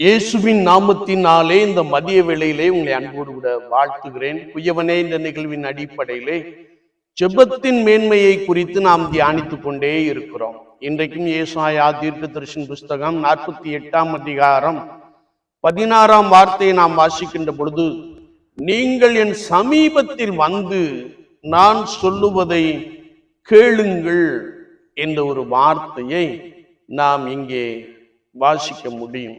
இயேசுவின் நாமத்தினாலே இந்த மதிய வேளையிலே உங்களை அன்போடு கூட வாழ்த்துகிறேன். குயவனே, இந்த நிகழ்வின் அடிப்படையிலே ஜெபத்தின் மேன்மையை குறித்து நாம் தியானித்துக் கொண்டே இருக்கிறோம். இன்றைக்கும் ஏசாயா தீர்க்கதரிசன புஸ்தகம் 48ஆம் அதிகாரம் 16ஆம் வார்த்தையை நாம் வாசிக்கின்ற பொழுது, நீங்கள் என் சமீபத்தில் வந்து நான் சொல்லுவதை கேளுங்கள் என்ற ஒரு வார்த்தையை நாம் இங்கே வாசிக்க முடியும்.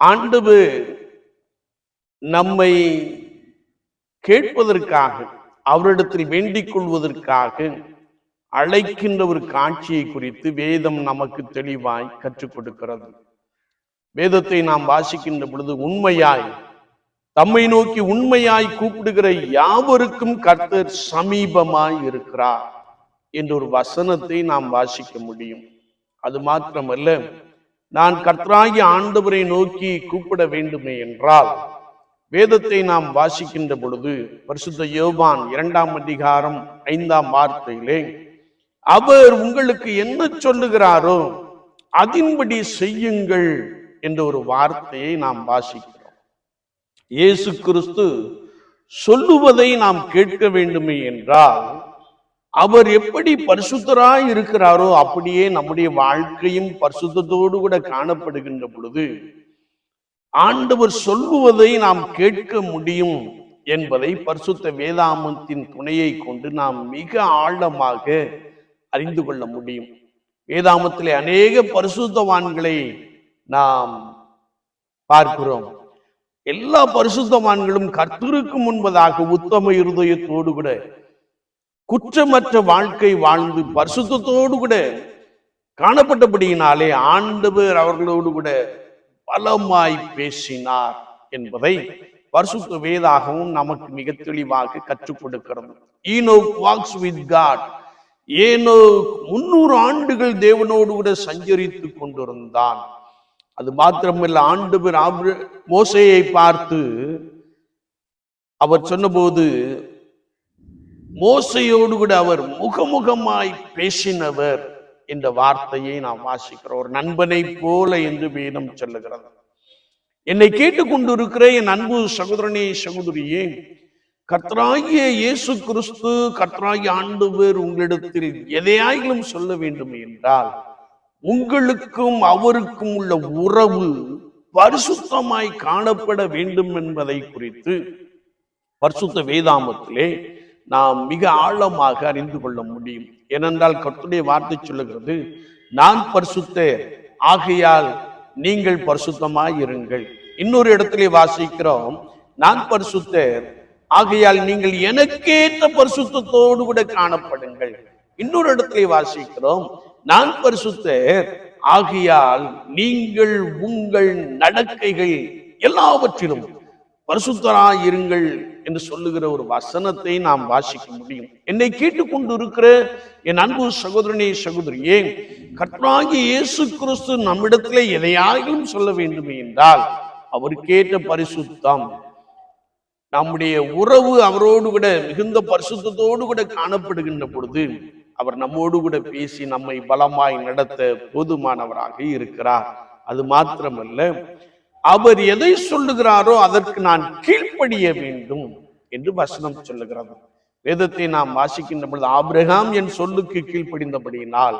ஆண்டவர் நம்மை கேட்பதற்காக, அவரிடத்தில் வேண்டிக் கொள்வதற்காக அழைக்கின்ற ஒரு காட்சியை குறித்து வேதம் நமக்கு தெளிவாய் கற்றுக் கொடுக்கிறது. வேதத்தை நாம் வாசிக்கின்ற பொழுது, உண்மையாய் தம்மை நோக்கி உண்மையாய் கூப்பிடுகிற யாவருக்கும் கர்த்தர் சமீபமாய் இருக்கிறார் என்ற ஒரு வசனத்தை நாம் வாசிக்க முடியும். அது மாத்திரமல்ல, நான் கர்த்தராகிய ஆண்டவரை நோக்கி கூப்பிட வேண்டுமே என்றால், வேதத்தை நாம் வாசிக்கின்ற பொழுது பரிசுத்த யோவான் 2ஆம் அதிகாரம் 5ஆம் வார்த்தையிலே, அவர் உங்களுக்கு என்ன சொல்லுகிறாரோ அதன்படி செய்யுங்கள் என்ற ஒரு வார்த்தையை நாம் வாசிக்கிறோம். இயேசு கிறிஸ்து சொல்லுவதை நாம் கேட்க வேண்டுமே என்றால், அவர் எப்படி பரிசுத்தராய் இருக்கிறாரோ அப்படியே நம்முடைய வாழ்க்கையும் பரிசுத்தத்தோடு கூட காணப்படுகின்ற பொழுது ஆண்டவர் சொல்லுவதை நாம் கேட்க முடியும் என்பதை பரிசுத்த வேதாகமத்தின் துணையை கொண்டு நாம் மிக ஆழமாக அறிந்து கொள்ள முடியும். வேதாகமத்திலே அநேக பரிசுத்தவான்களை நாம் பார்க்கிறோம். எல்லா பரிசுத்தவான்களும் கர்த்தருக்கு முன்பதாக உத்தம இருதயத்தோடு கூட குற்றமற்ற வாழ்க்கை வாழ்ந்து பரிசுத்தத்தோடு கூட காணப்பட்டபடியினாலே ஆண்டவர் அவர்களோடு கூட பலமாய் பேசினார் என்பதை பரிசுத்த வேதாகமும் நமக்கு மிக தெளிவாக கற்றுக் கொடுக்கிறது. Enoch walks with God. Enoch 300 ஆண்டுகள் தேவனோடு கூட சஞ்சரித்து கொண்டிருந்தான். அது மாத்திரமல்ல, ஆண்டவர் மோசேயை பார்த்து அவர் சொன்னபோது, மோசையோடு கூட அவர் முகமுகமாய் பேசினவர் என்ற வார்த்தையை நாம் வாசிக்கிறோம். ஒரு நண்பனை போல என்று வேதம் சொல்லுகிறது. என்னை கேட்டுக்கொண்டிருக்கிற என் அன்பு சகோதரனே, சகோதரியே, கர்த்தராகிய இயேசு கிறிஸ்து, கர்த்தராகிய ஆண்டவர் உங்களிடத்தில் எதையாயிலும் சொல்ல வேண்டும் என்றால், உங்களுக்கும் அவருக்கும் உள்ள உறவு பரிசுத்தமாய் காணப்பட வேண்டும் என்பதை குறித்து பரிசுத்த வேதாகமத்திலே நாம் மிக ஆழமாக அறிந்து கொள்ள முடியும். ஏனென்றால் கர்த்தருடைய வார்த்தை சொல்லுகிறது, நான் பரிசுத்தர், ஆகையால் நீங்கள் பரிசுத்தமாய் இருங்கள். இன்னொரு இடத்திலே வாசிக்கிறோம், நான் பரிசுத்தர், ஆகையால் நீங்கள் எனக்கேற்ற பரிசுத்தத்தோடு கூட காணப்படுங்கள். இன்னொரு இடத்திலே வாசிக்கிறோம், நான் பரிசுத்தர், ஆகையால் நீங்கள் உங்கள் நடக்கைகள் எல்லாவற்றிலும் பரிசுத்தராய் இருங்கள் என்று சொல்லுகிற ஒரு வசனத்தை நாம் வாசிக்க முடியும். என்னை கேட்டுக்கொண்டு இருக்கிற என் அன்பு சகோதரனே, சகோதரியே, கர்த்தராகிய இயேசு கிறிஸ்து நம்மிடத்திலே எதையாகிலும் சொல்ல வேண்டுமே என்றால் அவருக்கேற்ற பரிசுத்தம், நம்முடைய உறவு அவரோடு கூட மிகுந்த பரிசுத்தத்தோடு கூட காணப்படுகின்ற பொழுது அவர் நம்மோடு கூட பேசி நம்மை பலமாய் நடத்த போதுமானவராக இருக்கிறார். அது மாத்திரமல்ல, அவர் எதை சொல்லுகிறாரோ அதற்கு நான் கீழ்ப்படிய வேண்டும் என்று வசனம் சொல்லுகிறது. வேதத்தை நாம் வாசிக்கின்ற பொழுது, ஆபிரகாம் என் சொல்லுக்கு கீழ்ப்படிந்தபடியினால்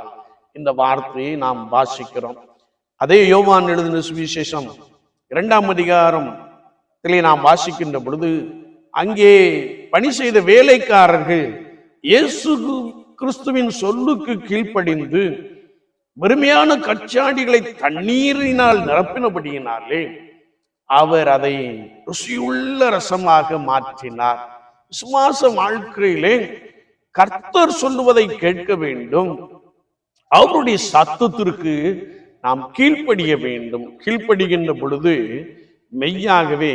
இந்த வார்த்தையை நாம் வாசிக்கிறோம். அதே யோவான் எழுதின சுவிசேஷம் 2ஆம் அதிகாரத்திலே நாம் வாசிக்கின்ற பொழுது, அங்கே பணி செய்த வேலைக்காரர்கள் இயேசு கிறிஸ்துவின் சொல்லுக்கு கீழ்ப்படிந்து வெறுமையான கச்சாடிகளை தண்ணீரினால் நிரப்பினபடியினாலே அவர் அதை ருசியுள்ள ரசமாக மாற்றினார். விசுவாச வாழ்க்கையிலே கர்த்தர் சொல்லுவதை கேட்க வேண்டும், அவருடைய சத்தத்திற்கு நாம் கீழ்ப்படிய வேண்டும். கீழ்ப்படுகின்ற பொழுது மெய்யாகவே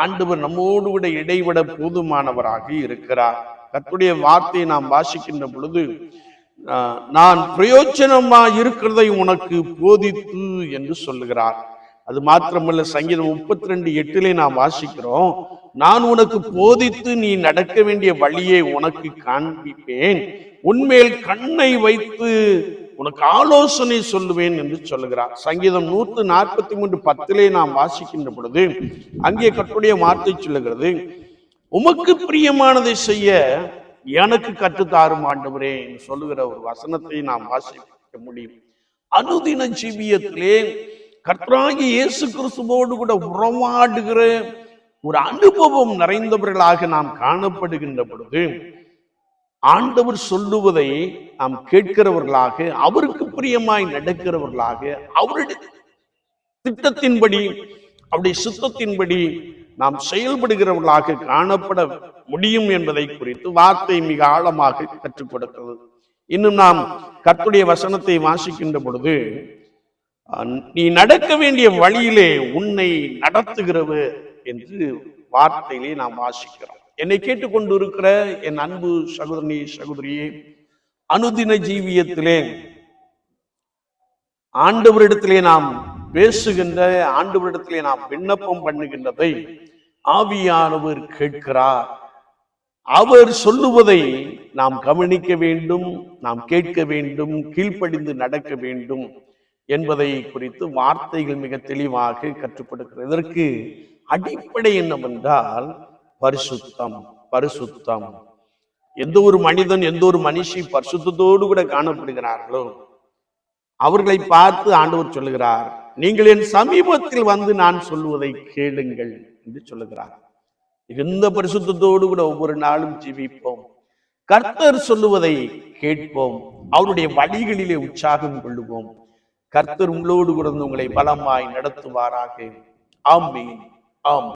ஆண்டவர் நம்மோடு கூட இடைவிட போதுமானவராக இருக்கிறார். கர்த்தருடைய வார்த்தையை நாம் வாசிக்கின்ற பொழுது, நான் பிரயோஜனமா இருக்கிறதை உனக்கு போதித்து என்று சொல்லுகிறார். அது மாத்திரமல்ல, சங்கீதம் 32:8 நாம் வாசிக்கிறோம், நான் உனக்கு போதித்து நீ நடக்க வேண்டிய வழியை உனக்கு காண்பிப்பேன், உன்மேல் கண்ணை வைத்து உனக்கு ஆலோசனை சொல்லுவேன் என்று சொல்லுகிறார். சங்கீதம் 143:10 நாம் வாசிக்கின்ற பொழுது அங்கே கர்த்தருடைய வார்த்தை சொல்லுகிறது, உமக்கு பிரியமானதை செய்ய எனக்கு கற்றுத்தாரும் ஆண்டவரே என்று சொல்லுகிற ஒரு வசனத்தை நாம் வாசிக்க முடியும். அனுதின ஜீவியத்திலே கர்த்தராகிய இயேசு கிறிஸ்துவோடு கூட உறவாடுகிற ஒரு அனுபவம் நிறைந்தவர்களாக நாம் காணப்படுகின்ற பொழுது ஆண்டவர் சொல்லுவதை நாம் கேட்கிறவர்களாக, அவருக்கு பிரியமாய் நடக்கிறவர்களாக, அவருடைய திட்டத்தின்படி அவருடைய சுத்தத்தின்படி நாம் செயல்படுகிறவர்களாக காணப்பட முடியும் என்பதை குறித்து வார்த்தை மிக ஆழமாக கற்றுக் கொடுக்கிறது. இன்னும் நாம் கர்த்தருடைய வசனத்தை வாசிக்கின்ற பொழுது, நீ நடக்க வேண்டிய வழியிலே உன்னை நடத்துகிறவர் என்று வார்த்தையிலே நாம் வாசிக்கிறோம். என்னை கேட்டுக்கொண்டு இருக்கிற என் அன்பு சகோதரி சகோதரியே, அனுதின ஜீவியத்திலே ஆண்டவரிடத்திலே நாம் பேசுகின்ற, ஆண்டவரிடத்திலே நாம் விண்ணப்பம் பண்ணுகின்றதை ஆவியானவர் கேட்கிறார். அவர் சொல்லுவதை நாம் கவனிக்க வேண்டும், நாம் கேட்க வேண்டும், கீழ்ப்படிந்து நடக்க வேண்டும் என்பதை குறித்து வார்த்தைகள் மிக தெளிவாக கற்றுக்கொடுக்கிறது. இதற்கு அடிப்படை என்னவென்றால் பரிசுத்தம். பரிசுத்தம். எந்த ஒரு மனிதன், எந்த ஒரு மனுஷி பரிசுத்தத்தோடு கூட காணப்படுகிறார்களோ அவர்களை பார்த்து ஆண்டவர் சொல்லுகிறார், நீங்கள் என் சமீபத்தில் வந்து நான் சொல்லுவதை கேளுங்கள் என்று சொல்லுகிறார். மிகுந்த பரிசுத்தத்தோடு கூட ஒவ்வொரு நாளும் ஜீவிப்போம், கர்த்தர் சொல்லுவதை கேட்போம், அவருடைய வழிகளிலே உற்சாகம் கொள்ளுவோம். கர்த்தர் உங்களோடு கூட உங்களை பலமாய் நடத்துவாராக. ஆமென். ஆம்.